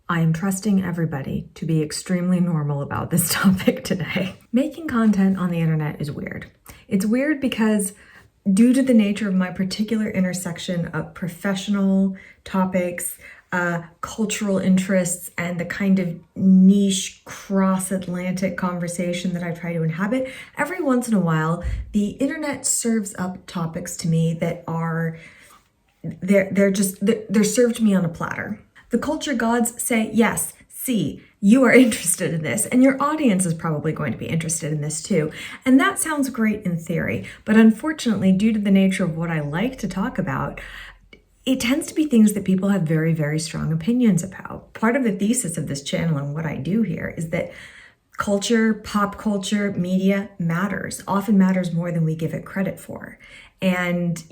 I am trusting everybody to be extremely normal about this topic today. Making content on the internet is weird. It's weird because due to the nature of my particular intersection of professional topics, cultural interests, and the kind of niche cross-Atlantic conversation that I try to inhabit, every once in a while, the internet serves up topics to me that are, they're served to me on a platter. The culture gods say, yes, see, you are interested in this, and your audience is probably going to be interested in this too. And that sounds great in theory, but unfortunately, due to the nature of what I like to talk about, it tends to be things that people have very, very strong opinions about. Part of the thesis of this channel and what I do here is that culture, pop culture, media matters, often matters more than we give it credit for. And,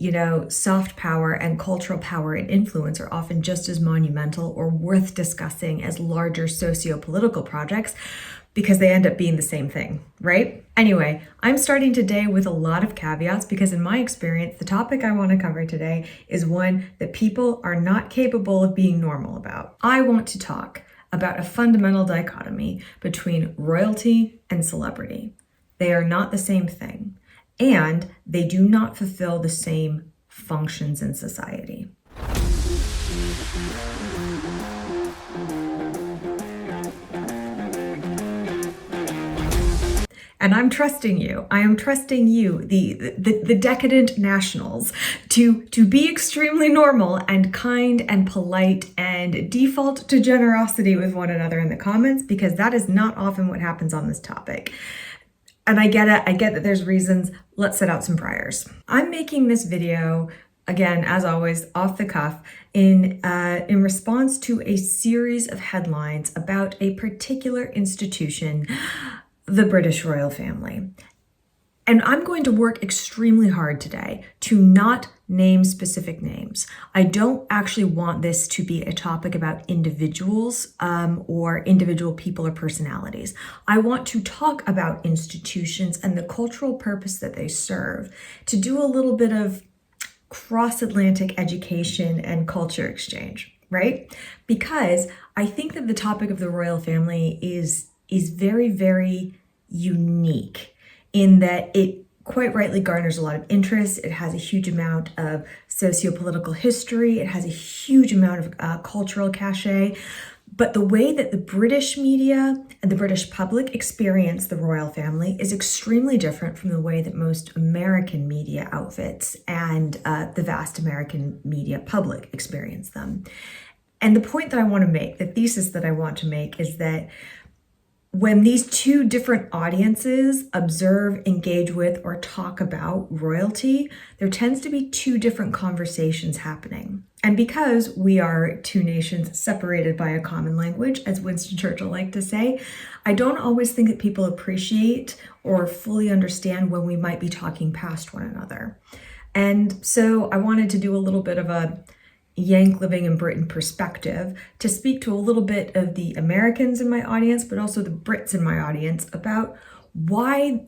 soft power and cultural power and influence are often just as monumental or worth discussing as larger socio-political projects because they end up being the same thing, right? Anyway, I'm starting today with a lot of caveats because in my experience, the topic I want to cover today is one that people are not capable of being normal about. I want to talk about a fundamental dichotomy between royalty and celebrity. They are not the same thing, and they do not fulfill the same functions in society. And I'm trusting you. I am trusting you, the decadent nationals, to be extremely normal and kind and polite and default to generosity with one another in the comments, because that is not often what happens on this topic. And I get it. I get that there's reasons. Let's set out some priors. I'm making this video, again, as always, off the cuff, in response to a series of headlines about a particular institution, the British royal family. And I'm going to work extremely hard today to not name specific names. I don't actually want this to be a topic about individuals or individual people or personalities. I want to talk about institutions and the cultural purpose that they serve, to do a little bit of cross-Atlantic education and culture exchange, right? Because I think that the topic of the royal family is very, very unique in that it quite rightly garners a lot of interest. It has a huge amount of socio-political history. It has a huge amount of cultural cachet. But the way that the British media and the British public experience the royal family is extremely different from the way that most American media outfits and the vast American media public experience them. And the point that I want to make, the thesis that I want to make, is that when these two different audiences observe, engage with, or talk about royalty, there tends to be two different conversations happening. And because we are two nations separated by a common language, as Winston Churchill liked to say, I don't always think that people appreciate or fully understand when we might be talking past one another. And so I wanted to do a little bit of a Yank living in Britain perspective to speak to a little bit of the Americans in my audience, but also the Brits in my audience, about why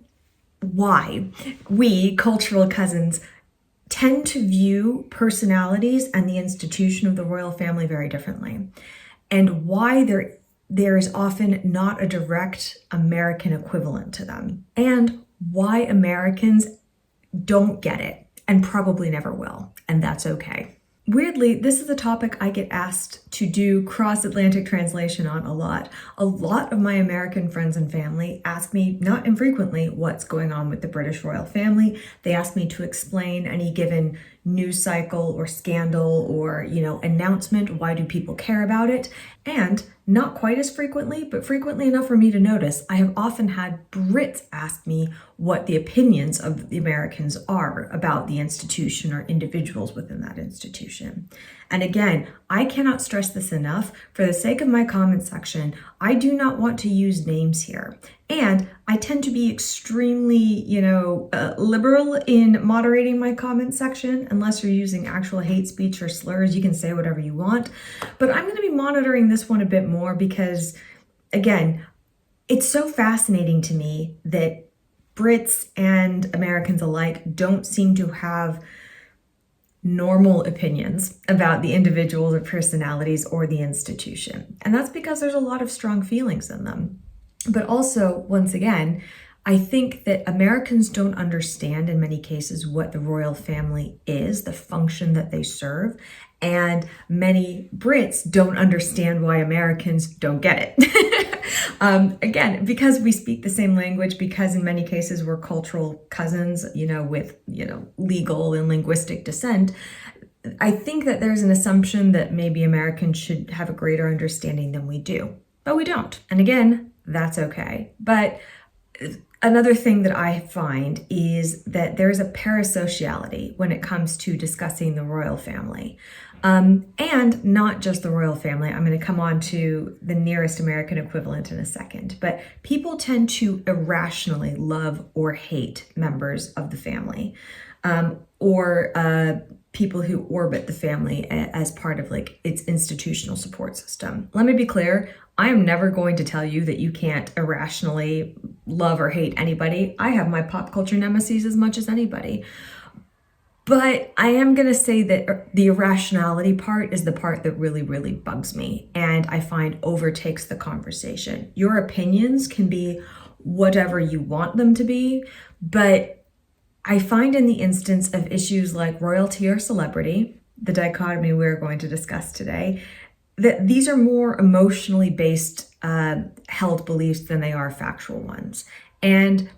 we cultural cousins tend to view personalities and the institution of the royal family very differently, and why there is often not a direct American equivalent to them, and why Americans don't get it and probably never will, and that's okay. Weirdly, this is a topic I get asked to do cross-Atlantic translation on a lot. A lot of my American friends and family ask me, not infrequently, what's going on with the British royal family. They ask me to explain any given news cycle or scandal or, announcement. Why do people care about it? And not quite as frequently, but frequently enough for me to notice, I have often had Brits ask me what the opinions of the Americans are about the institution or individuals within that institution. And again, I cannot stress this enough. For the sake of my comment section, I do not want to use names here. And I tend to be extremely, liberal in moderating my comment section. Unless you're using actual hate speech or slurs, you can say whatever you want. But I'm going to be monitoring this one a bit more because, again, it's so fascinating to me that Brits and Americans alike don't seem to have normal opinions about the individuals or personalities or the institution. And that's because there's a lot of strong feelings in them. But also, once again, I think that Americans don't understand in many cases what the royal family is, the function that they serve, and many Brits don't understand why Americans don't get it. Again, because we speak the same language, because in many cases we're cultural cousins, with, legal and linguistic descent, I think that there's an assumption that maybe Americans should have a greater understanding than we do, but we don't. And again, that's okay. But another thing that I find is that there's a parasociality when it comes to discussing the royal family. And not just the royal family. I'm going to come on to the nearest American equivalent in a second. But people tend to irrationally love or hate members of the family, or people who orbit the family as part of its institutional support system. Let me be clear. I am never going to tell you that you can't irrationally love or hate anybody. I have my pop culture nemesis as much as anybody. But I am going to say that the irrationality part is the part that really, really bugs me and I find overtakes the conversation. Your opinions can be whatever you want them to be, but I find in the instance of issues like royalty or celebrity, the dichotomy we're going to discuss today, that these are more emotionally based held beliefs than they are factual ones. And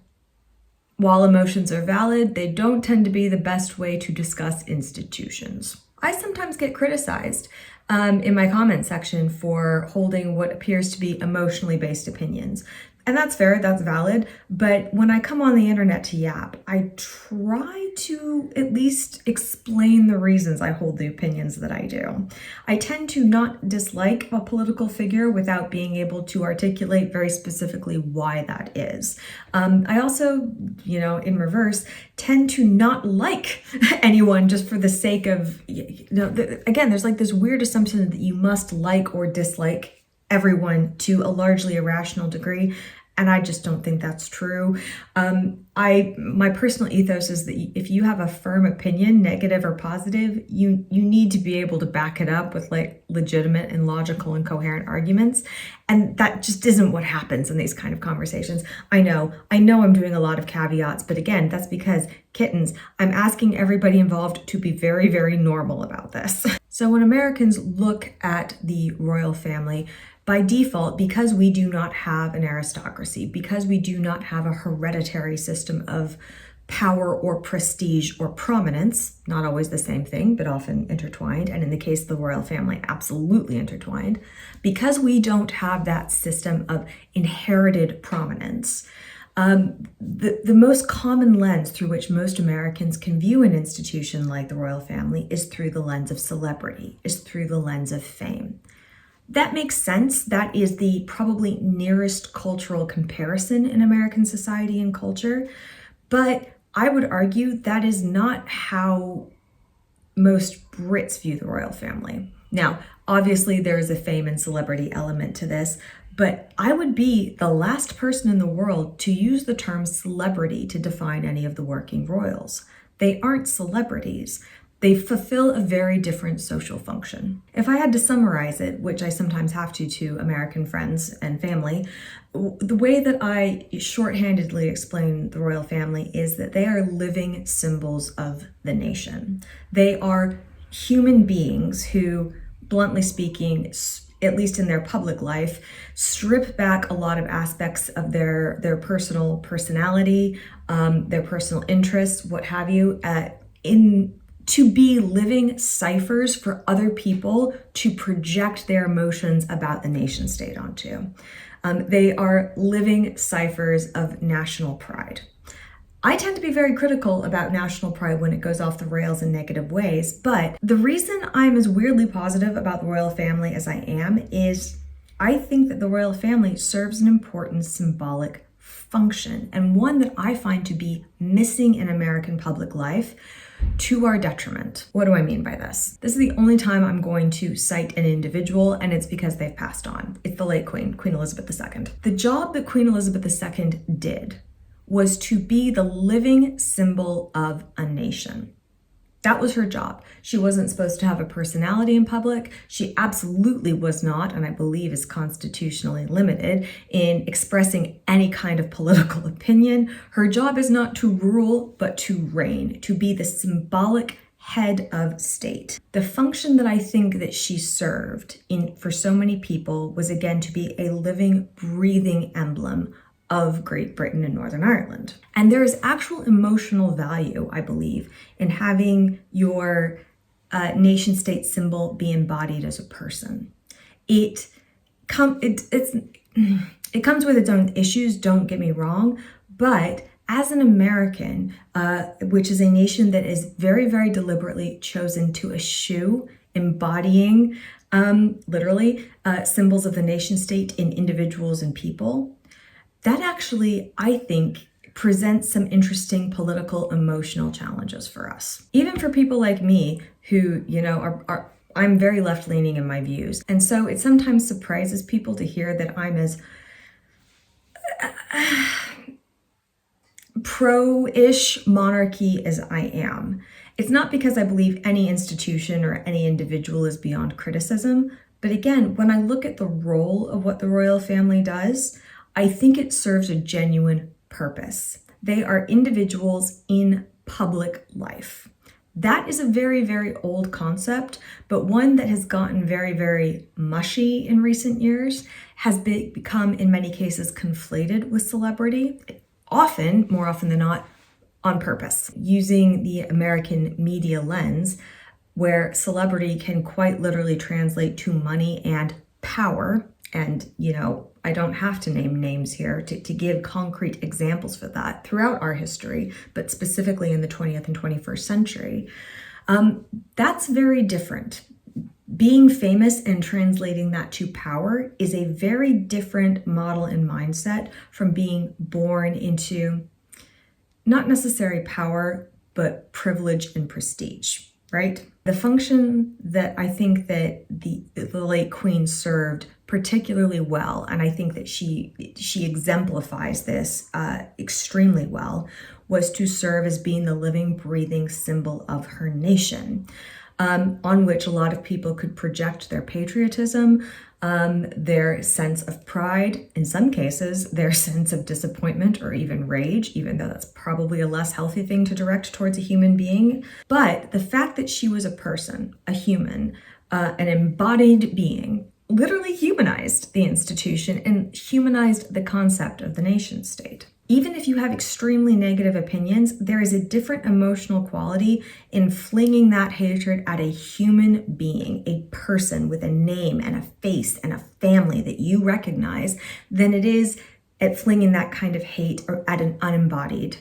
while emotions are valid, they don't tend to be the best way to discuss institutions. I sometimes get criticized in my comment section for holding what appears to be emotionally based opinions. And that's fair, that's valid. But when I come on the internet to yap, I try to at least explain the reasons I hold the opinions that I do. I tend to not dislike a political figure without being able to articulate very specifically why that is. I also, in reverse, tend to not like anyone just for the sake of, again, there's this weird assumption that you must like or dislike everyone to a largely irrational degree. And I just don't think that's true. My personal ethos is that if you have a firm opinion, negative or positive, you need to be able to back it up with legitimate and logical and coherent arguments. And that just isn't what happens in these kind of conversations. I know I'm doing a lot of caveats, but again, that's because kittens, I'm asking everybody involved to be very, very normal about this. So when Americans look at the royal family, by default, because we do not have an aristocracy, because we do not have a hereditary system of power or prestige or prominence, not always the same thing, but often intertwined, and in the case of the royal family, absolutely intertwined, because we don't have that system of inherited prominence, the most common lens through which most Americans can view an institution like the royal family is through the lens of celebrity, is through the lens of fame. That makes sense. That is the probably nearest cultural comparison in American society and culture. But I would argue that is not how most Brits view the royal family. Now, obviously, there is a fame and celebrity element to this, but I would be the last person in the world to use the term celebrity to define any of the working royals. They aren't celebrities. They fulfill a very different social function. If I had to summarize it, which I sometimes have to American friends and family, the way that I shorthandedly explain the royal family is that they are living symbols of the nation. They are human beings who, bluntly speaking, at least in their public life, strip back a lot of aspects of their personal personality, their personal interests, what have you, to be living ciphers for other people to project their emotions about the nation state onto. They are living ciphers of national pride. I tend to be very critical about national pride when it goes off the rails in negative ways, but the reason I'm as weirdly positive about the royal family as I am is I think that the royal family serves an important symbolic function, and one that I find to be missing in American public life to our detriment. What do I mean by this? This is the only time I'm going to cite an individual, and it's because they've passed on. It's the late Queen Elizabeth II. The job that Queen Elizabeth II did was to be the living symbol of a nation. That was her job. She wasn't supposed to have a personality in public. She absolutely was not, and I believe is constitutionally limited in expressing any kind of political opinion. Her job is not to rule, but to reign, to be the symbolic head of state. The function that I think that she served for so many people was, again, to be a living, breathing emblem of Great Britain and Northern Ireland. And there is actual emotional value, I believe, in having your nation state symbol be embodied as a person. It comes with its own issues, don't get me wrong, but as an American, which is a nation that is very, very deliberately chosen to eschew embodying literally symbols of the nation state in individuals and people, that actually, I think, presents some interesting political, emotional challenges for us. Even for people like me who, I'm very left-leaning in my views. And so it sometimes surprises people to hear that I'm as pro-ish monarchy as I am. It's not because I believe any institution or any individual is beyond criticism, but again, when I look at the role of what the royal family does, I think it serves a genuine purpose. They are individuals in public life. That is a very, very old concept, but one that has gotten very, very mushy in recent years, has become in many cases conflated with celebrity, more often than not, on purpose, using the American media lens, where celebrity can quite literally translate to money and power. And, I don't have to name names here to give concrete examples for that throughout our history, but specifically in the 20th and 21st century. That's very different. Being famous and translating that to power is a very different model and mindset from being born into not necessary power, but privilege and prestige, right? The function that I think that the late Queen served particularly well, and I think that she exemplifies this extremely well, was to serve as being the living, breathing symbol of her nation, on which a lot of people could project their patriotism, their sense of pride, in some cases, their sense of disappointment or even rage, even though that's probably a less healthy thing to direct towards a human being. But the fact that she was a person, a human, an embodied being, literally humanized the institution and humanized the concept of the nation state. Even if you have extremely negative opinions, there is a different emotional quality in flinging that hatred at a human being, a person with a name and a face and a family that you recognize, than it is at flinging that kind of hate or at an unembodied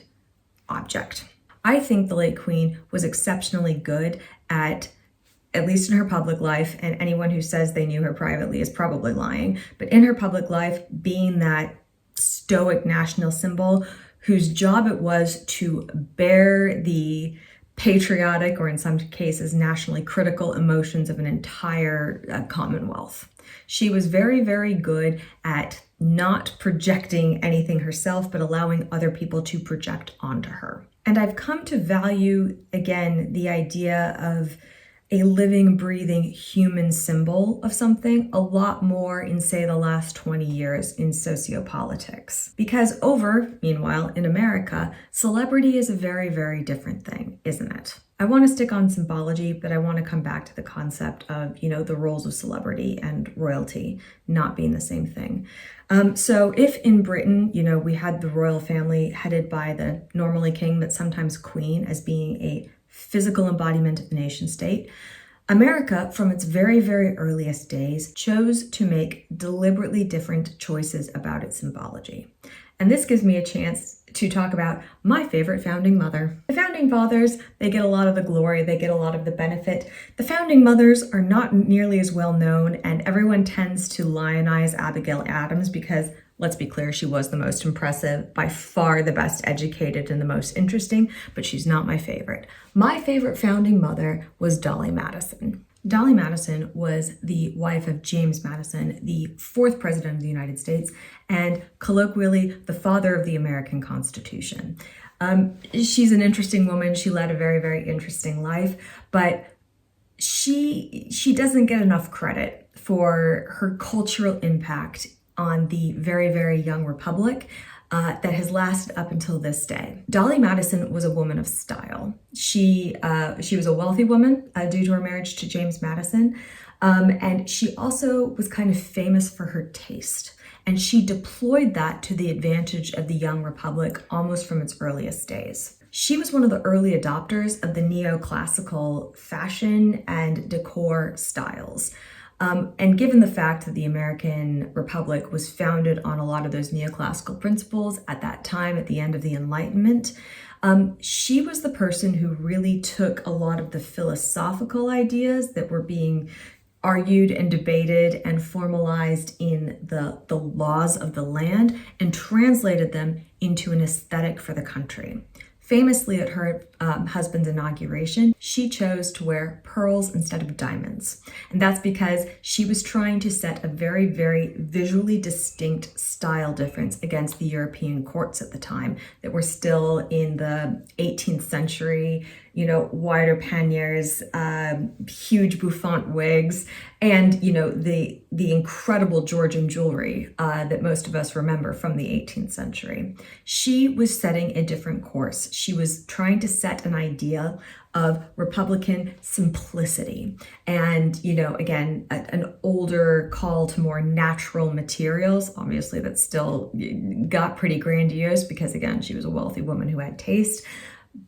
object. I think the late Queen was exceptionally good at least in her public life, and anyone who says they knew her privately is probably lying, but in her public life, being that stoic national symbol whose job it was to bear the patriotic, or in some cases nationally critical, emotions of an entire commonwealth. She was very, very good at not projecting anything herself, but allowing other people to project onto her. And I've come to value, again, the idea of a living, breathing human symbol of something a lot more in, say, the last 20 years in sociopolitics. Because meanwhile, in America, celebrity is a very, very different thing, isn't it? I want to stick on symbology, but I want to come back to the concept of, the roles of celebrity and royalty not being the same thing. So if in Britain, we had the royal family headed by the normally king, but sometimes queen, as being a physical embodiment of the nation state, America, from its very, very earliest days, chose to make deliberately different choices about its symbology. And this gives me a chance to talk about my favorite founding mother. The founding fathers, they get a lot of the glory, they get a lot of the benefit. The founding mothers are not nearly as well known, and everyone tends to lionize Abigail Adams because, let's be clear, she was the most impressive, by far the best educated and the most interesting, but she's not my favorite. My favorite founding mother was Dolley Madison. Dolley Madison was the wife of James Madison, the fourth president of the United States, and colloquially, the father of the American Constitution. She's an interesting woman. She led a very, very interesting life, but she doesn't get enough credit for her cultural impact on the very, very young republic that has lasted up until this day. Dolley Madison was a woman of style. She was a wealthy woman due to her marriage to James Madison, and she also was kind of famous for her taste. And she deployed that to the advantage of the young republic almost from its earliest days. She was one of the early adopters of the neoclassical fashion and decor styles. And given the fact that the American Republic was founded on a lot of those neoclassical principles at that time, at the end of the Enlightenment, she was the person who really took a lot of the philosophical ideas that were being argued and debated and formalized in the laws of the land and translated them into an aesthetic for the country. Famously, at her husband's inauguration, she chose to wear pearls instead of diamonds. And that's because she was trying to set a very, very visually distinct style difference against the European courts at the time that were still in the 18th century, wider panniers, huge bouffant wigs, and, the incredible Georgian jewelry that most of us remember from the 18th century. She was setting a different course. She was trying to set an idea of Republican simplicity and, again, an older call to more natural materials. Obviously, that still got pretty grandiose because, again, she was a wealthy woman who had taste.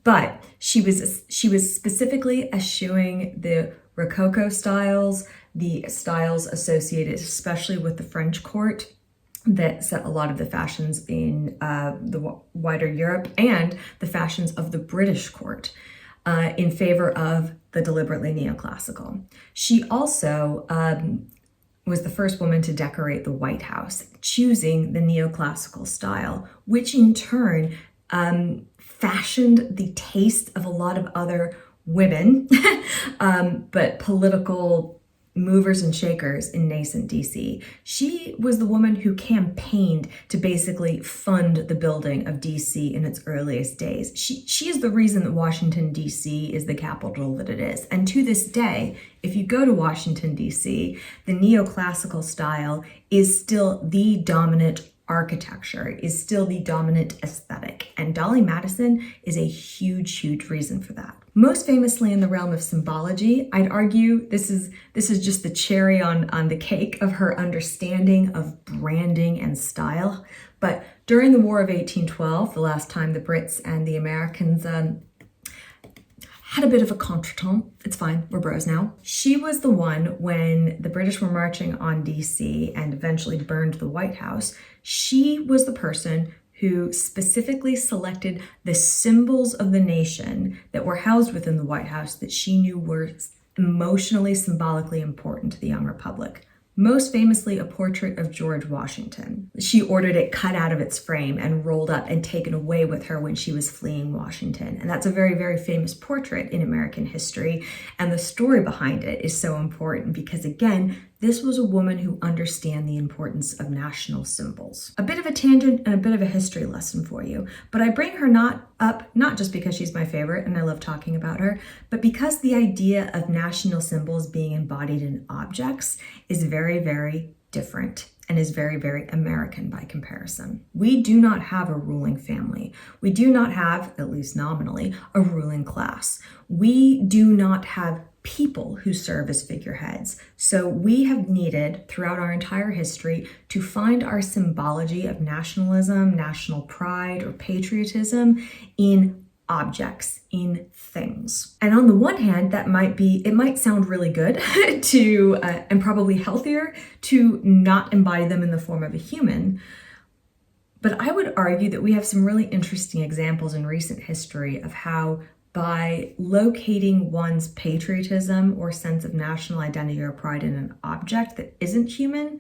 But she was specifically eschewing the Rococo styles, the styles associated especially with the French court that set a lot of the fashions in the wider Europe and the fashions of the British court in favor of the deliberately neoclassical. She also was the first woman to decorate the White House, choosing the neoclassical style, which in turn fashioned the taste of a lot of other women, but political movers and shakers in nascent DC. She was the woman who campaigned to basically fund the building of DC in its earliest days. She is the reason that Washington, DC is the capital that it is. And to this day, if you go to Washington, DC, the neoclassical style is still the dominant architecture, is still the dominant aesthetic. And Dolley Madison is a huge, huge reason for that. Most famously in the realm of symbology, I'd argue this is just the cherry on the cake of her understanding of branding and style. But during the War of 1812, the last time the Brits and the Americans had a bit of a contretemps. It's fine, we're bros now. She was the one when the British were marching on DC and eventually burned the White House. She was the person who specifically selected the symbols of the nation that were housed within the White House that she knew were emotionally, symbolically important to the young republic. Most famously, a portrait of George Washington. She ordered it cut out of its frame and rolled up and taken away with her when she was fleeing Washington. And that's a very, very famous portrait in American history. And the story behind it is so important because, again, this was a woman who understood the importance of national symbols. A bit of a tangent and a bit of a history lesson for you, but I bring her not just because she's my favorite and I love talking about her, but because the idea of national symbols being embodied in objects is very, very different and is very, very American by comparison. We do not have a ruling family. We do not have, at least nominally, a ruling class. We do not have people who serve as figureheads. So we have needed throughout our entire history to find our symbology of nationalism, national pride, or patriotism in objects, in things. And on the one hand, it might sound really good to, and probably healthier to not embody them in the form of a human. But I would argue that we have some really interesting examples in recent history of how by locating one's patriotism or sense of national identity or pride in an object that isn't human,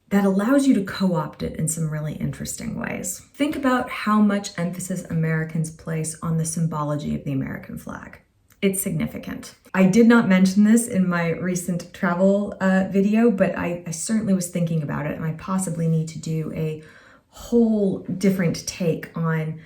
that allows you to co-opt it in some really interesting ways. Think about how much emphasis Americans place on the symbology of the American flag. It's significant. I did not mention this in my recent travel video, but I certainly was thinking about it, and I possibly need to do a whole different take on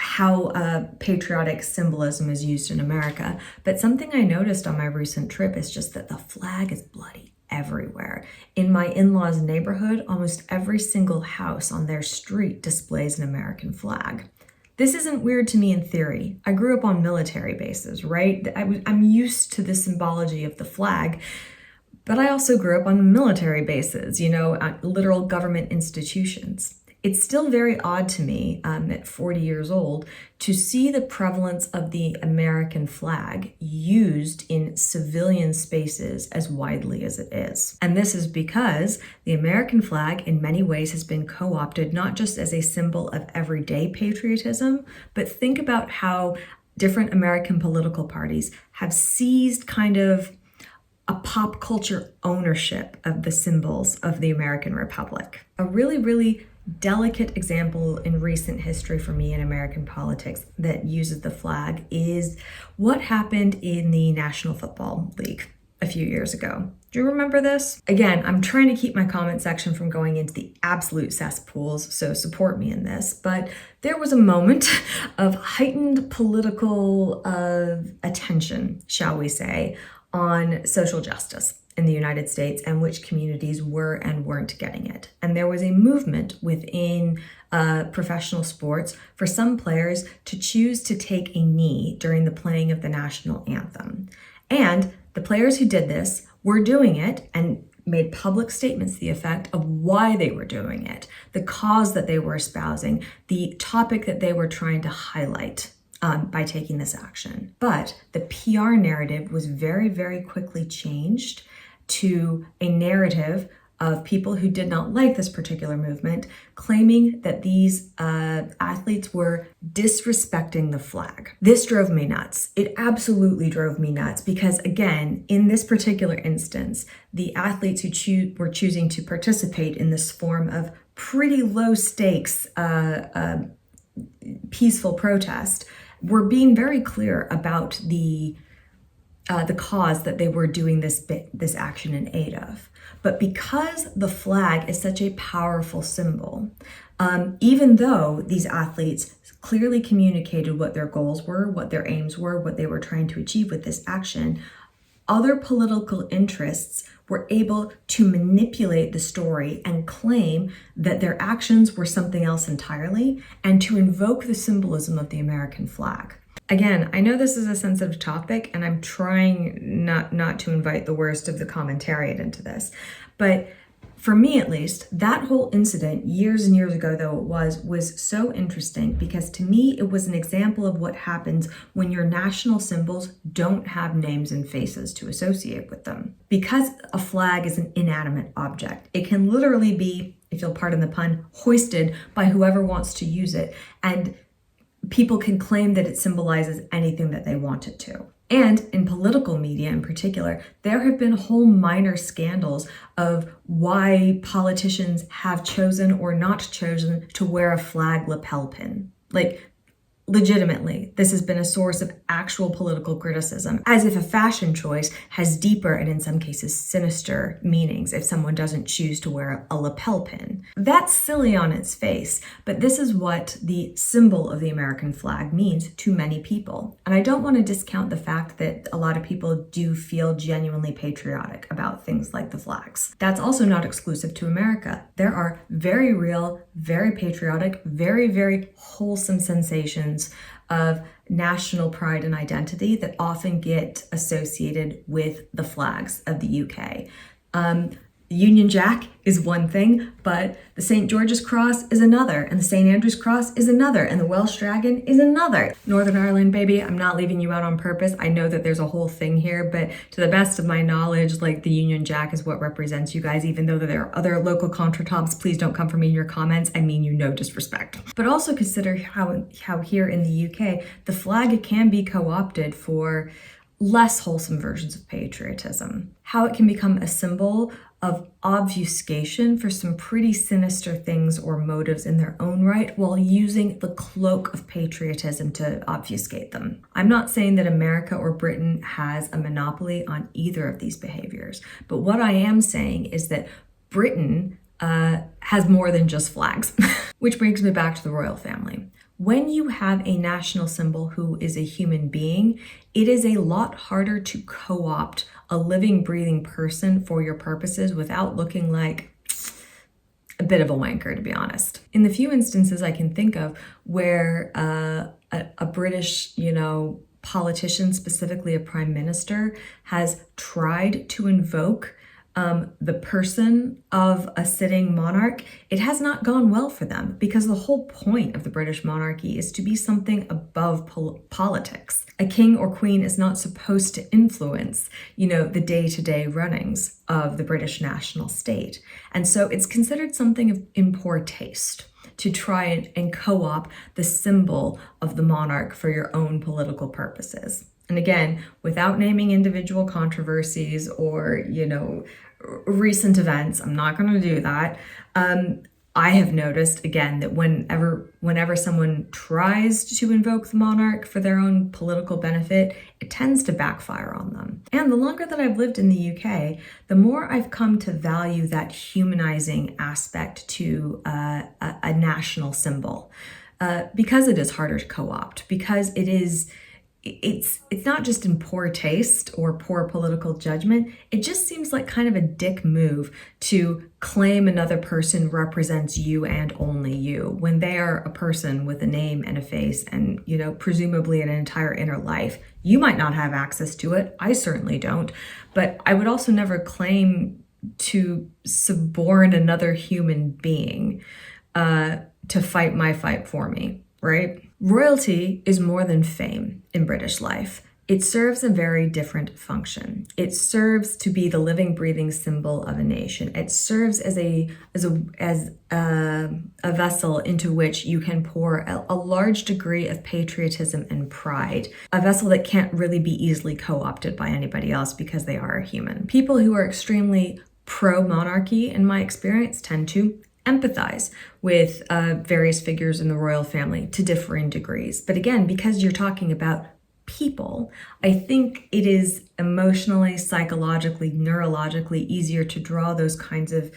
how patriotic symbolism is used in America. But something I noticed on my recent trip is just that the flag is bloody everywhere. In my in-laws' neighborhood, almost every single house on their street displays an American flag. This isn't weird to me in theory. I grew up on military bases, right? I'm used to the symbology of the flag, but I also grew up on military bases, literal government institutions. It's still very odd to me, at 40 years old, to see the prevalence of the American flag used in civilian spaces as widely as it is. And this is because the American flag in many ways has been co-opted not just as a symbol of everyday patriotism, but think about how different American political parties have seized kind of a pop culture ownership of the symbols of the American Republic. A really, really delicate example in recent history for me in American politics that uses the flag is what happened in the National Football League a few years ago. Do you remember this? Again, I'm trying to keep my comment section from going into the absolute cesspools, so support me in this, but there was a moment of heightened political attention, shall we say, on social justice in the United States and which communities were and weren't getting it. And there was a movement within professional sports for some players to choose to take a knee during the playing of the national anthem. And the players who did this were doing it and made public statements to the effect of why they were doing it, the cause that they were espousing, the topic that they were trying to highlight by taking this action. But the PR narrative was very, very quickly changed to a narrative of people who did not like this particular movement, claiming that these athletes were disrespecting the flag. This drove me nuts. It absolutely drove me nuts because, again, in this particular instance, the athletes who were choosing to participate in this form of pretty low stakes peaceful protest were being very clear about the cause that they were doing this action in aid of. But because the flag is such a powerful symbol, even though these athletes clearly communicated what their goals were, what their aims were, what they were trying to achieve with this action, other political interests were able to manipulate the story and claim that their actions were something else entirely and to invoke the symbolism of the American flag. Again, I know this is a sensitive topic and I'm trying not to invite the worst of the commentariat into this, but for me at least, that whole incident years and years ago though it was so interesting because to me it was an example of what happens when your national symbols don't have names and faces to associate with them. Because a flag is an inanimate object, it can literally be, if you'll pardon the pun, hoisted by whoever wants to use it, and people can claim that it symbolizes anything that they want it to. And in political media in particular, there have been whole minor scandals of why politicians have chosen or not chosen to wear a flag lapel pin. Like, legitimately, this has been a source of actual political criticism, as if a fashion choice has deeper and in some cases sinister meanings if someone doesn't choose to wear a lapel pin. That's silly on its face, but this is what the symbol of the American flag means to many people. And I don't want to discount the fact that a lot of people do feel genuinely patriotic about things like the flags. That's also not exclusive to America. There are very real, very patriotic, very, very wholesome sensations of national pride and identity that often get associated with the flags of the UK. Union Jack is one thing, but the St. George's Cross is another, and the St. Andrew's Cross is another, and the Welsh Dragon is another. Northern Ireland, baby, I'm not leaving you out on purpose. I know that there's a whole thing here, but to the best of my knowledge, like the Union Jack is what represents you guys, even though there are other local contretemps. Please don't come for me in your comments. I mean you no disrespect. But also consider how here in the UK, the flag can be co-opted for less wholesome versions of patriotism. How it can become a symbol of obfuscation for some pretty sinister things or motives in their own right while using the cloak of patriotism to obfuscate them. I'm not saying that America or Britain has a monopoly on either of these behaviors, but what I am saying is that Britain has more than just flags. Which brings me back to the royal family. When you have a national symbol who is a human being, it is a lot harder to co-opt a living, breathing person for your purposes without looking like a bit of a wanker, to be honest. In the few instances I can think of where a British, politician, specifically a prime minister, has tried to invoke the person of a sitting monarch, it has not gone well for them, because the whole point of the British monarchy is to be something above politics. A king or queen is not supposed to influence, the day-to-day runnings of the British national state. And so it's considered something in poor taste to try and co-opt the symbol of the monarch for your own political purposes. And again, without naming individual controversies or, recent events, I'm not going to do that. I have noticed, again, that whenever someone tries to invoke the monarch for their own political benefit, it tends to backfire on them. And the longer that I've lived in the UK, the more I've come to value that humanizing aspect to a national symbol, because it is harder to co-opt, because it's not just in poor taste or poor political judgment. It just seems like kind of a dick move to claim another person represents you and only you, when they are a person with a name and a face and, presumably an entire inner life. You might not have access to it. I certainly don't. But I would also never claim to suborn another human being to fight my fight for me, right? Royalty is more than fame in British life. It serves a very different function. It serves to be the living, breathing symbol of a nation. It serves as a vessel into which you can pour a large degree of patriotism and pride. A vessel that can't really be easily co-opted by anybody else because they are a human. People who are extremely pro-monarchy, in my experience, tend to empathize with various figures in the royal family to differing degrees. But again, because you're talking about people, I think it is emotionally, psychologically, neurologically easier to draw those kinds of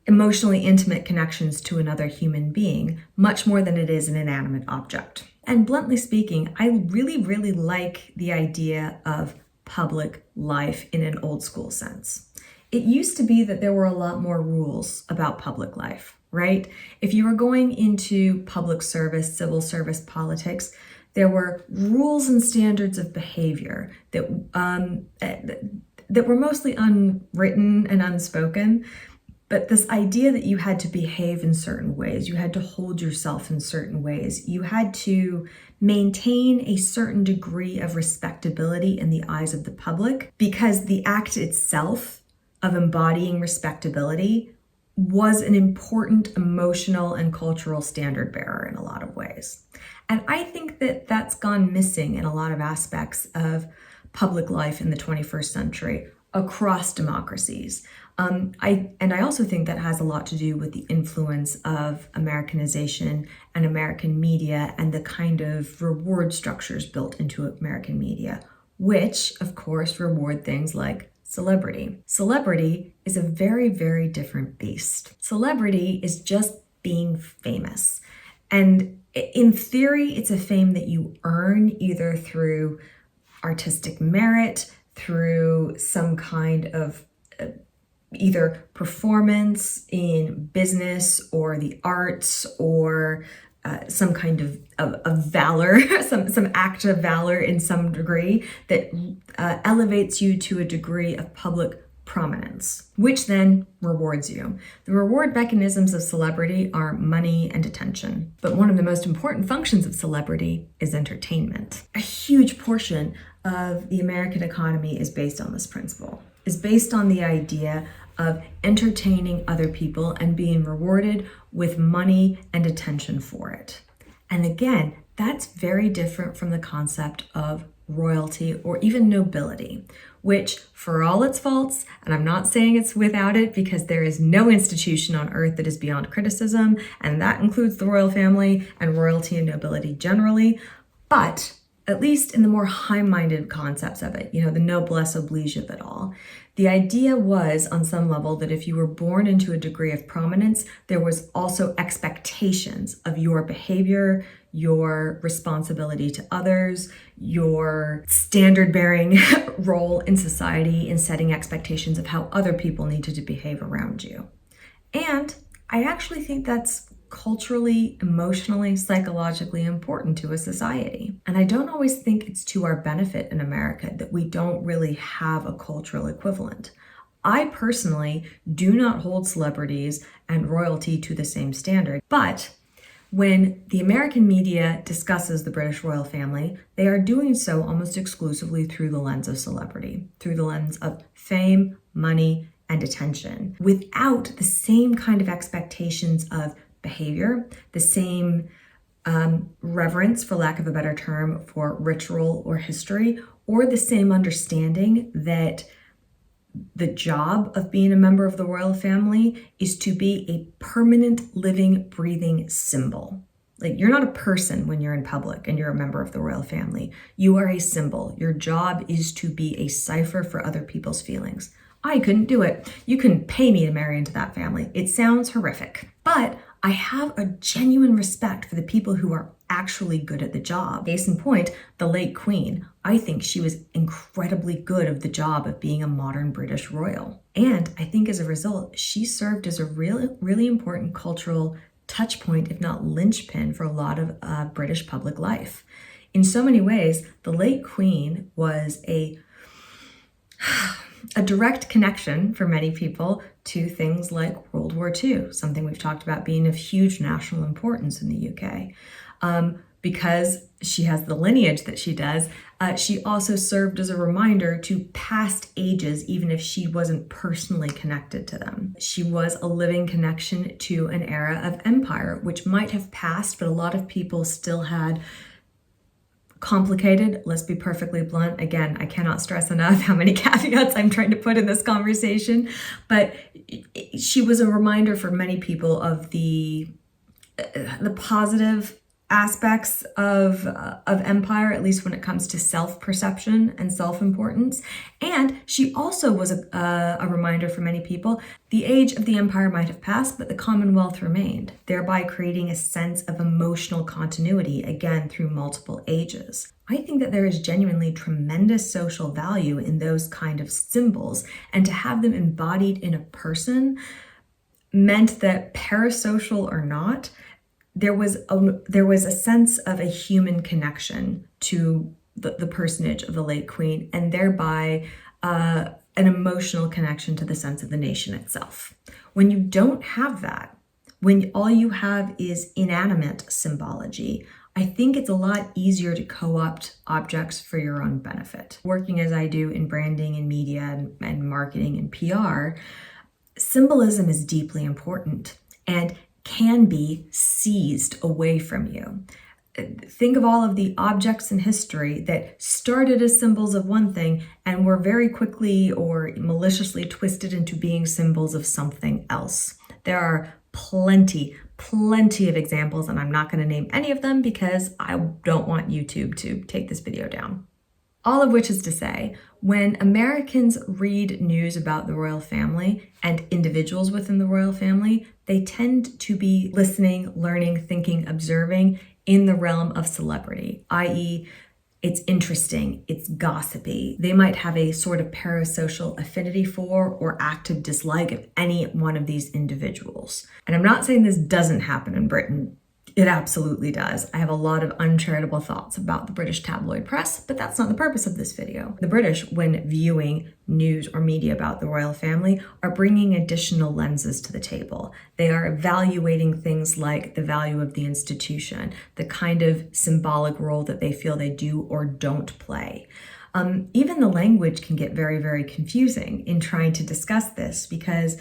emotionally intimate connections to another human being, much more than it is an inanimate object. And bluntly speaking, I really, really like the idea of public life in an old school sense. It used to be that there were a lot more rules about public life, right? If you were going into public service, civil service politics, there were rules and standards of behavior that were mostly unwritten and unspoken. But this idea that you had to behave in certain ways, you had to hold yourself in certain ways, you had to maintain a certain degree of respectability in the eyes of the public, because the act itself of embodying respectability was an important emotional and cultural standard bearer in a lot of ways. And I think that that's gone missing in a lot of aspects of public life in the 21st century across democracies. I also think that has a lot to do with the influence of Americanization and American media and the kind of reward structures built into American media, which of course reward things like celebrity. Celebrity is a very, very different beast. Celebrity is just being famous. And in theory, it's a fame that you earn either through artistic merit, through some kind of either performance in business or the arts, or some kind of valor, some act of valor in some degree that elevates you to a degree of public prominence, which then rewards you. The reward mechanisms of celebrity are money and attention. But one of the most important functions of celebrity is entertainment. A huge portion of the American economy is based on this principle, is based on the idea of entertaining other people and being rewarded with money and attention for it. And again, that's very different from the concept of royalty or even nobility, which, for all its faults, and I'm not saying it's without it, because there is no institution on earth that is beyond criticism, and that includes the royal family and royalty and nobility generally, but at least in the more high-minded concepts of it, the noblesse oblige of it all. The idea was, on some level, that if you were born into a degree of prominence, there was also expectations of your behavior, your responsibility to others, your standard-bearing role in society in setting expectations of how other people needed to behave around you. And I actually think that's culturally, emotionally, psychologically important to a society. And I don't always think it's to our benefit in America that we don't really have a cultural equivalent. I personally do not hold celebrities and royalty to the same standard, but when the American media discusses the British royal family, they are doing so almost exclusively through the lens of celebrity, through the lens of fame, money, and attention, without the same kind of expectations of behavior, the same reverence, for lack of a better term, for ritual or history, or the same understanding that the job of being a member of the royal family is to be a permanent, living, breathing symbol. Like, you're not a person when you're in public and you're a member of the royal family. You are a symbol. Your job is to be a cipher for other people's feelings. I couldn't do it. You couldn't pay me to marry into that family. It sounds horrific. But I have a genuine respect for the people who are actually good at the job. Case in point, the late Queen. I think she was incredibly good at the job of being a modern British royal. And I think as a result, she served as a really important cultural touch point, if not linchpin, for a lot of British public life. In so many ways, the late Queen was a direct connection for many people to things like World War II, something we've talked about being of huge national importance in the UK. Because she has the lineage that she does, she also served as a reminder to past ages, even if she wasn't personally connected to them. She was a living connection to an era of empire, which might have passed, but a lot of people still had complicated, let's be perfectly blunt. Again, I cannot stress enough how many caveats I'm trying to put in this conversation, but she was a reminder for many people of the positive aspects of empire, at least when it comes to self-perception and self-importance. And she also was a reminder for many people. The age of the empire might have passed, but the Commonwealth remained, thereby creating a sense of emotional continuity, again, through multiple ages. I think that there is genuinely tremendous social value in those kind of symbols, and to have them embodied in a person meant that, parasocial or not, there was a sense of a human connection to the personage of the late Queen, and thereby an emotional connection to the sense of the nation itself. When you don't have that, when all you have is inanimate symbology, I think it's a lot easier to co-opt objects for your own benefit. Working as I do in branding and media and marketing and PR, symbolism is deeply important and can be seized away from you. Think of all of the objects in history that started as symbols of one thing and were very quickly or maliciously twisted into being symbols of something else. There are plenty of examples, and I'm not going to name any of them because I don't want YouTube to take this video down. All of which is to say, when Americans read news about the royal family and individuals within the royal family, they tend to be listening, learning, thinking, observing in the realm of celebrity, i.e., it's interesting, it's gossipy. They might have a sort of parasocial affinity for or active dislike of any one of these individuals. And I'm not saying this doesn't happen in Britain. It absolutely does. I have a lot of uncharitable thoughts about the British tabloid press, but that's not the purpose of this video. The British, when viewing news or media about the royal family, are bringing additional lenses to the table. They are evaluating things like the value of the institution, the kind of symbolic role that they feel they do or don't play. Even the language can get very, very confusing in trying to discuss this because,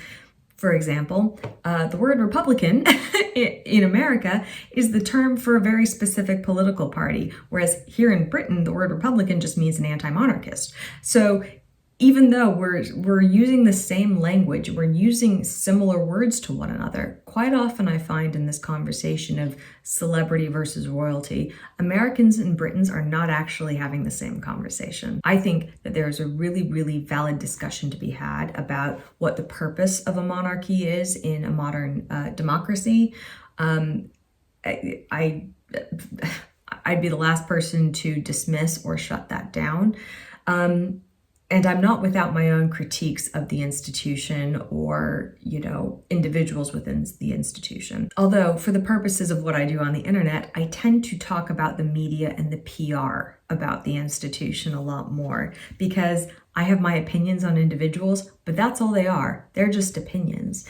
for example, the word Republican in America is the term for a very specific political party, whereas here in Britain, the word Republican just means an anti-monarchist. So even though we're using the same language, we're using similar words to one another. Quite often I find in this conversation of celebrity versus royalty, Americans and Britons are not actually having the same conversation. I think that there's a really, really valid discussion to be had about what the purpose of a monarchy is in a modern democracy. I'd be the last person to dismiss or shut that down. And I'm not without my own critiques of the institution or, individuals within the institution. Although for the purposes of what I do on the internet, I tend to talk about the media and the PR about the institution a lot more because I have my opinions on individuals, but that's all they are. They're just opinions.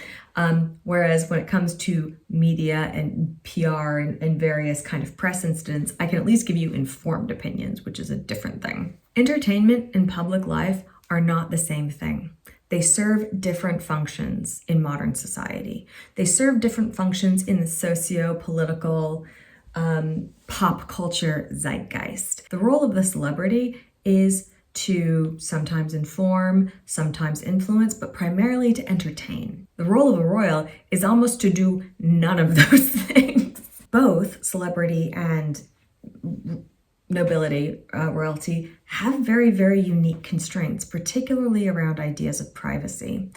Whereas when it comes to media and PR and various kind of press incidents, I can at least give you informed opinions, which is a different thing. Entertainment and public life are not the same thing. They serve different functions in modern society. They serve different functions in the socio-political, pop culture zeitgeist. The role of the celebrity is to sometimes inform, sometimes influence, but primarily to entertain. The role of a royal is almost to do none of those things. Both celebrity and nobility, royalty, have very, very unique constraints, particularly around ideas of privacy.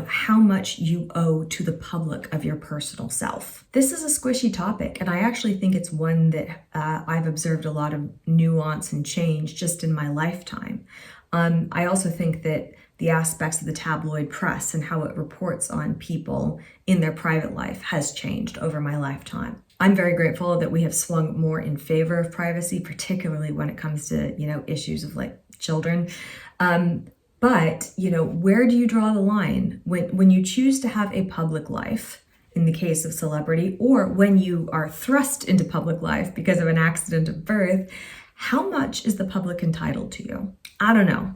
How much you owe to the public of your personal self. This is a squishy topic, and I actually think it's one that I've observed a lot of nuance and change just in my lifetime. I also think that the aspects of the tabloid press and how it reports on people in their private life has changed over my lifetime. I'm very grateful that we have swung more in favor of privacy, particularly when it comes to, issues of like children. But, where do you draw the line when you choose to have a public life in the case of celebrity, or when you are thrust into public life because of an accident of birth? How much is the public entitled to you? I don't know.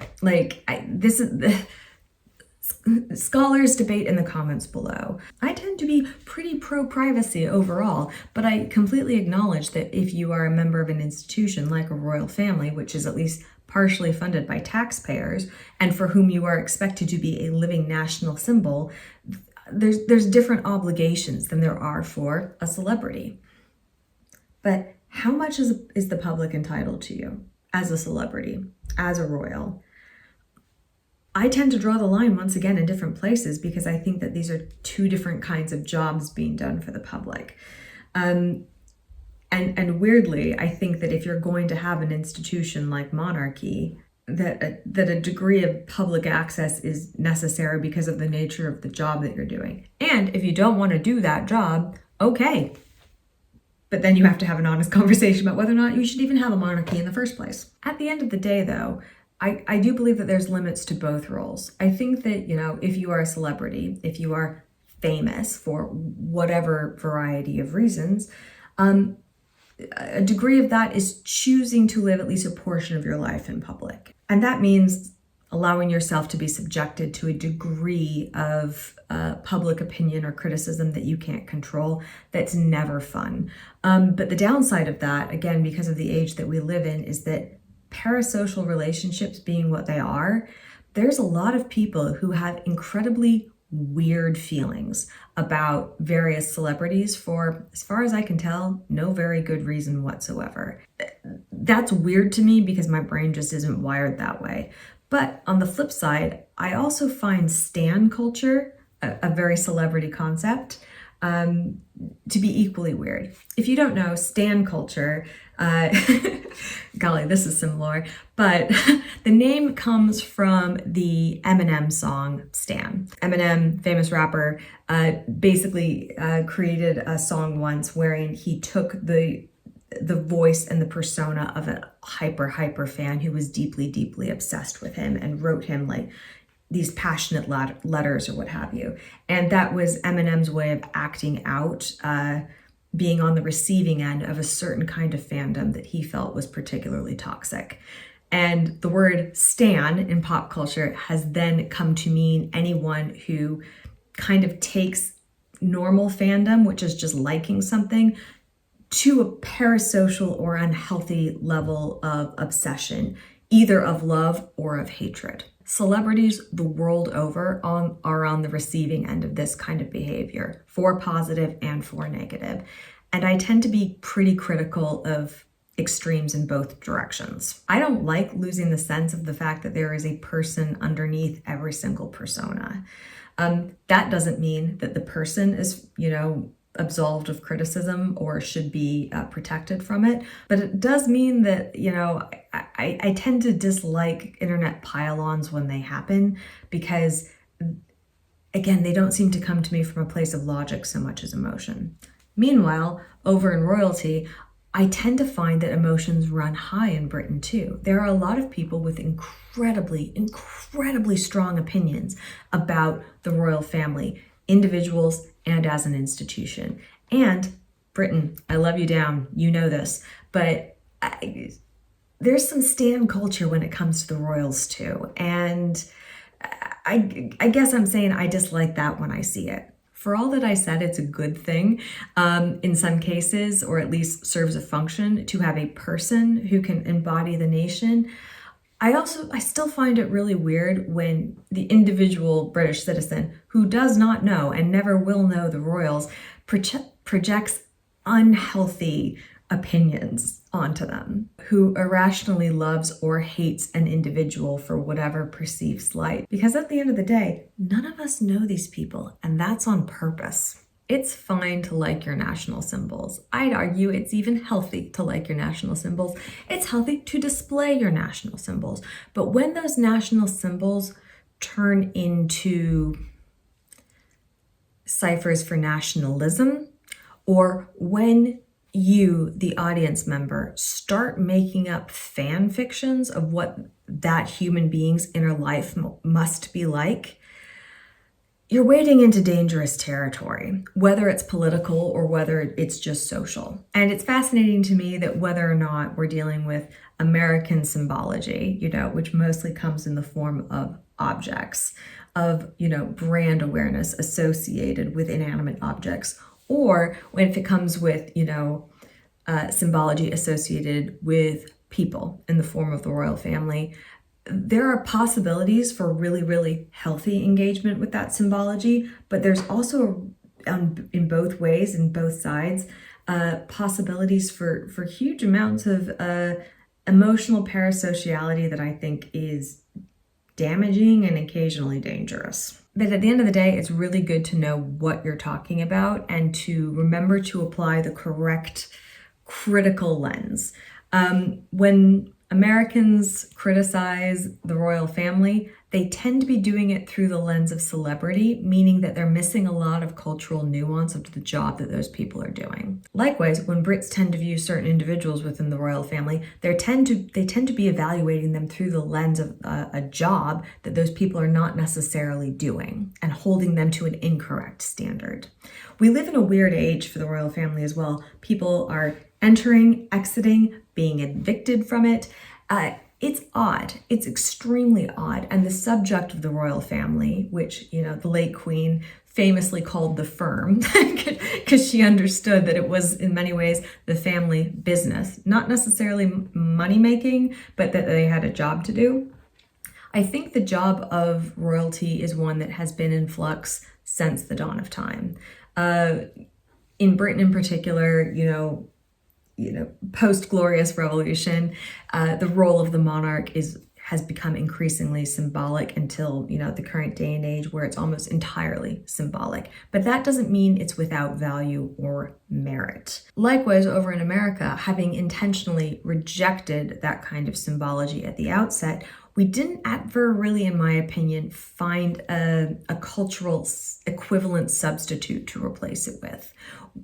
Scholars debate in the comments below. I tend to be pretty pro-privacy overall, but I completely acknowledge that if you are a member of an institution like a royal family, which is at least partially funded by taxpayers, and for whom you are expected to be a living national symbol, there's different obligations than there are for a celebrity. But how much is the public entitled to you as a celebrity, as a royal? I tend to draw the line once again in different places because I think that these are two different kinds of jobs being done for the public. And weirdly, I think that if you're going to have an institution like monarchy, that a degree of public access is necessary because of the nature of the job that you're doing. And if you don't want to do that job, okay. But then you have to have an honest conversation about whether or not you should even have a monarchy in the first place. At the end of the day, though, I do believe that there's limits to both roles. I think that, if you are a celebrity, if you are famous for whatever variety of reasons, a degree of that is choosing to live at least a portion of your life in public. And that means allowing yourself to be subjected to a degree of public opinion or criticism that you can't control. That's never fun. But the downside of that, again, because of the age that we live in, is that parasocial relationships being what they are, there's a lot of people who have incredibly weird feelings about various celebrities for, as far as I can tell, no very good reason whatsoever. That's weird to me because my brain just isn't wired that way. But on the flip side, I also find stan culture, a very celebrity concept, to be equally weird. If you don't know, stan culture, golly, this is similar, but the name comes from the Eminem song Stan. Eminem, famous rapper, basically created a song once wherein he took the voice and the persona of a hyper fan who was deeply obsessed with him and wrote him like these passionate letters or what have you. And that was Eminem's way of acting out, being on the receiving end of a certain kind of fandom that he felt was particularly toxic. And the word stan in pop culture has then come to mean anyone who kind of takes normal fandom, which is just liking something, to a parasocial or unhealthy level of obsession, either of love or of hatred. celebrities the world over are on the receiving end of this kind of behavior, for positive and for negative. And I tend to be pretty critical of extremes in both directions. I don't like losing the sense of the fact that there is a person underneath every single persona. That doesn't mean that the person is, absolved of criticism or should be protected from it. But it does mean that, I tend to dislike internet pile-ons when they happen because, again, they don't seem to come to me from a place of logic so much as emotion. Meanwhile, over in royalty, I tend to find that emotions run high in Britain too. There are a lot of people with incredibly, incredibly strong opinions about the royal family, individuals and as an institution. And Britain, I love you down, you know this, but there's some stan culture when it comes to the royals too. And I guess I'm saying I dislike that when I see it. For all that I said, it's a good thing in some cases, or at least serves a function to have a person who can embody the nation. I still find it really weird when the individual British citizen who does not know and never will know the royals projects unhealthy opinions onto them, who irrationally loves or hates an individual for whatever perceived slight. Because at the end of the day, none of us know these people, and that's on purpose. It's fine to like your national symbols. I'd argue it's even healthy to like your national symbols. It's healthy to display your national symbols. But when those national symbols turn into ciphers for nationalism, or when you, the audience member, start making up fan fictions of what that human being's inner life must be like, you're wading into dangerous territory, whether it's political or whether it's just social. And it's fascinating to me that whether or not we're dealing with American symbology, which mostly comes in the form of objects, of, brand awareness associated with inanimate objects, or if it comes with, symbology associated with people in the form of the royal family, there are possibilities for really, really healthy engagement with that symbology, but there's also, in both ways, in both sides, possibilities for huge amounts of emotional parasociality that I think is damaging and occasionally dangerous. But at the end of the day, it's really good to know what you're talking about and to remember to apply the correct critical lens. When Americans criticize the royal family, they tend to be doing it through the lens of celebrity, meaning that they're missing a lot of cultural nuance of the job that those people are doing. Likewise, when Brits tend to view certain individuals within the royal family, they tend to be evaluating them through the lens of a job that those people are not necessarily doing and holding them to an incorrect standard. We live in a weird age for the royal family as well. People are entering, exiting, being evicted from it. It's odd. It's extremely odd. And the subject of the royal family, which, the late Queen famously called the firm, because she understood that it was in many ways the family business, not necessarily money making, but that they had a job to do. I think the job of royalty is one that has been in flux since the dawn of time. In Britain in particular, post-Glorious Revolution, the role of the monarch has become increasingly symbolic until, the current day and age where it's almost entirely symbolic. But that doesn't mean it's without value or merit. Likewise, over in America, having intentionally rejected that kind of symbology at the outset, we didn't ever really, in my opinion, find a cultural equivalent substitute to replace it with.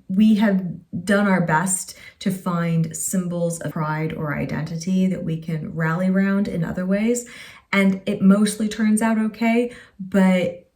We have done our best to find symbols of pride or identity that we can rally around in other ways, and it mostly turns out okay, but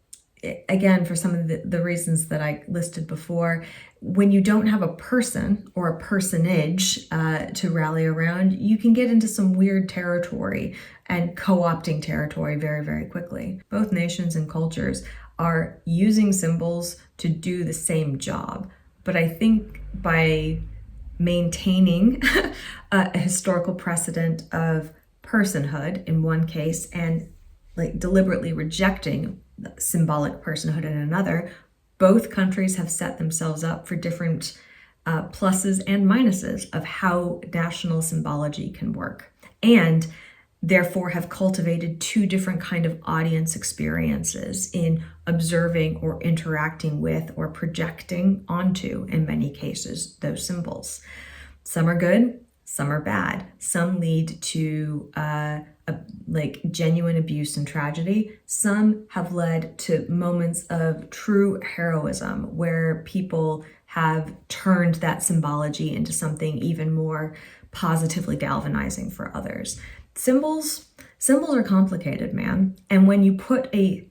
again, for some of the reasons that I listed before, when you don't have a person or a personage to rally around, you can get into some weird territory and co-opting territory very, very quickly. Both nations and cultures are using symbols to do the same job. But I think by maintaining a historical precedent of personhood in one case and like deliberately rejecting symbolic personhood in another, both countries have set themselves up for different pluses and minuses of how national symbology can work, and therefore have cultivated two different kind of audience experiences in observing or interacting with or projecting onto, in many cases, those symbols. Some are good, some are bad. Some lead to like genuine abuse and tragedy. Some have led to moments of true heroism where people have turned that symbology into something even more positively galvanizing for others. Symbols are complicated, man. And when you put a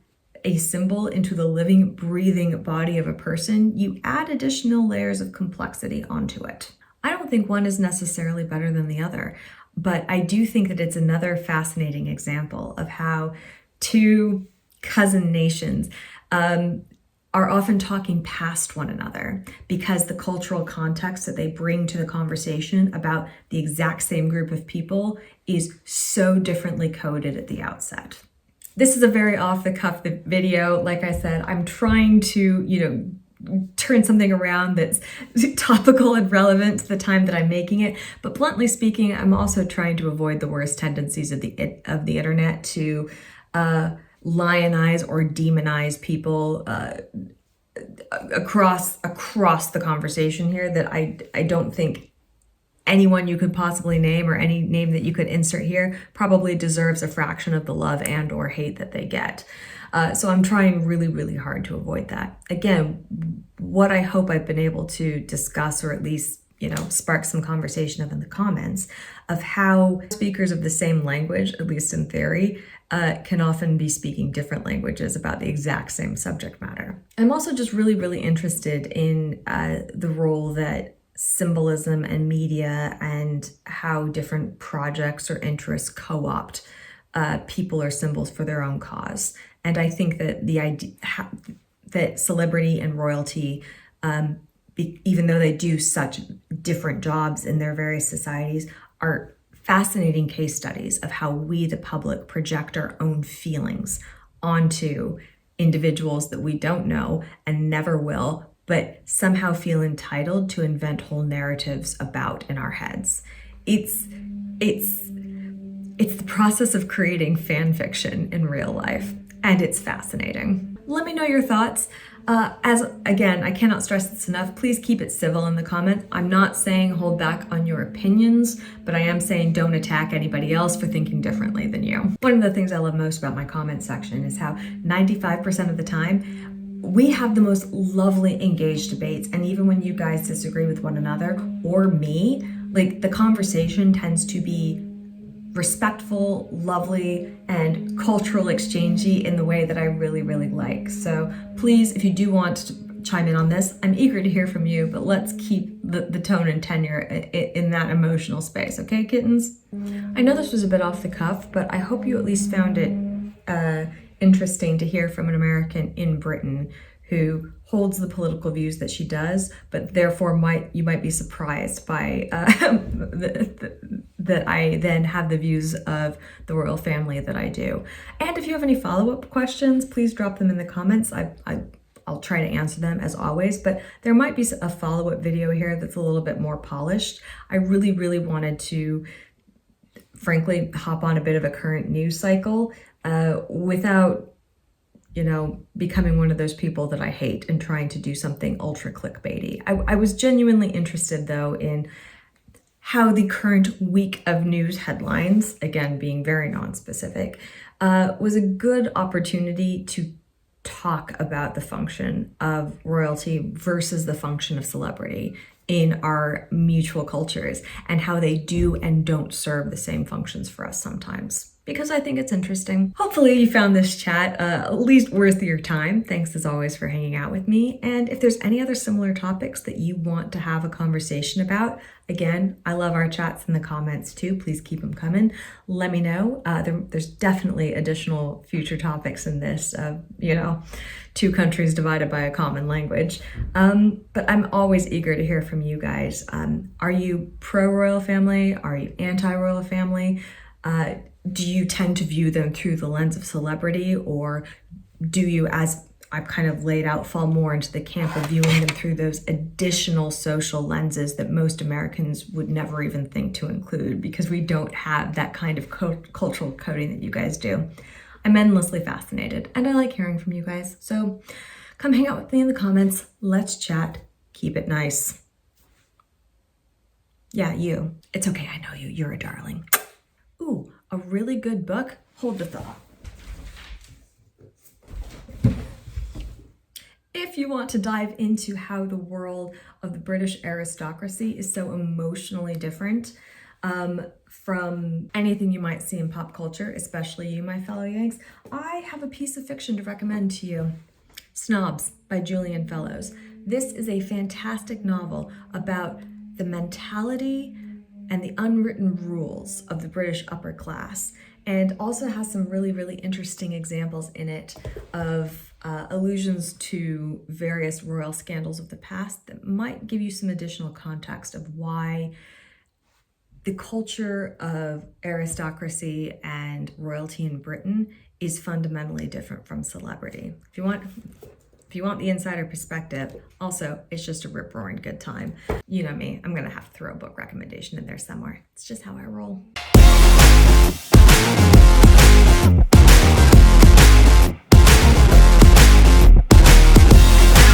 symbol into the living, breathing body of a person, you add additional layers of complexity onto it. I don't think one is necessarily better than the other, but I do think that it's another fascinating example of how two cousin nations are often talking past one another because the cultural context that they bring to the conversation about the exact same group of people is so differently coded at the outset. This is a very off-the-cuff video. Like I said, I'm trying to, turn something around that's topical and relevant to the time that I'm making it. But bluntly speaking, I'm also trying to avoid the worst tendencies of the internet to lionize or demonize people across the conversation here that I don't think anyone you could possibly name or any name that you could insert here probably deserves a fraction of the love and or hate that they get. So I'm trying really, really hard to avoid that. Again, what I hope I've been able to discuss, or at least, spark some conversation of in the comments, of how speakers of the same language, at least in theory, can often be speaking different languages about the exact same subject matter. I'm also just really, really interested in the role that symbolism and media and how different projects or interests co-opt people or symbols for their own cause. And I think that the idea that celebrity and royalty, even though they do such different jobs in their various societies, are fascinating case studies of how we, the public, project our own feelings onto individuals that we don't know and never will, but somehow feel entitled to invent whole narratives about in our heads. It's the process of creating fan fiction in real life, and it's fascinating. Let me know your thoughts. Again, I cannot stress this enough. Please keep it civil in the comments. I'm not saying hold back on your opinions, but I am saying don't attack anybody else for thinking differently than you. One of the things I love most about my comment section is how 95% of the time, we have the most lovely engaged debates. And even when you guys disagree with one another or me, like the conversation tends to be respectful, lovely, and cultural exchangey in the way that I really, really like. So please, if you do want to chime in on this, I'm eager to hear from you, but let's keep the tone and tenure in that emotional space, okay, kittens? I know this was a bit off the cuff, but I hope you at least found it interesting to hear from an American in Britain who holds the political views that she does, but therefore you might be surprised by that I then have the views of the royal family that I do. And if you have any follow-up questions, please drop them in the comments. I'll try to answer them as always, but there might be a follow-up video here that's a little bit more polished. I really, really wanted to, frankly, hop on a bit of a current news cycle without becoming one of those people that I hate and trying to do something ultra clickbaity. I was genuinely interested, though, in how the current week of news headlines, again, being very non-specific, was a good opportunity to talk about the function of royalty versus the function of celebrity in our mutual cultures and how they do and don't serve the same functions for us sometimes. Because I think it's interesting. Hopefully you found this chat at least worth your time. Thanks as always for hanging out with me. And if there's any other similar topics that you want to have a conversation about, again, I love our chats in the comments too. Please keep them coming. Let me know. There's definitely additional future topics in this, two countries divided by a common language. But I'm always eager to hear from you guys. Are you pro-royal family? Are you anti-royal family? do you tend to view them through the lens of celebrity, or do you, as I've kind of laid out, fall more into the camp of viewing them through those additional social lenses that most Americans would never even think to include because we don't have that kind of cultural coding that you guys do? I'm endlessly fascinated and I like hearing from you guys. So come hang out with me in the comments. Let's chat. Keep it nice. Yeah, you. It's okay, I know you. You're a darling. Ooh, a really good book. Hold the thought. If you want to dive into how the world of the British aristocracy is so emotionally different from anything you might see in pop culture, especially you, my fellow Yanks, I have a piece of fiction to recommend to you. Snobs by Julian Fellowes. This is a fantastic novel about the mentality and the unwritten rules of the British upper class, and also has some really, really interesting examples in it of allusions to various royal scandals of the past that might give you some additional context of why the culture of aristocracy and royalty in Britain is fundamentally different from celebrity. If you want the insider perspective, also, it's just a rip-roaring good time. You know me, I'm gonna have to throw a book recommendation in there somewhere. It's just how I roll.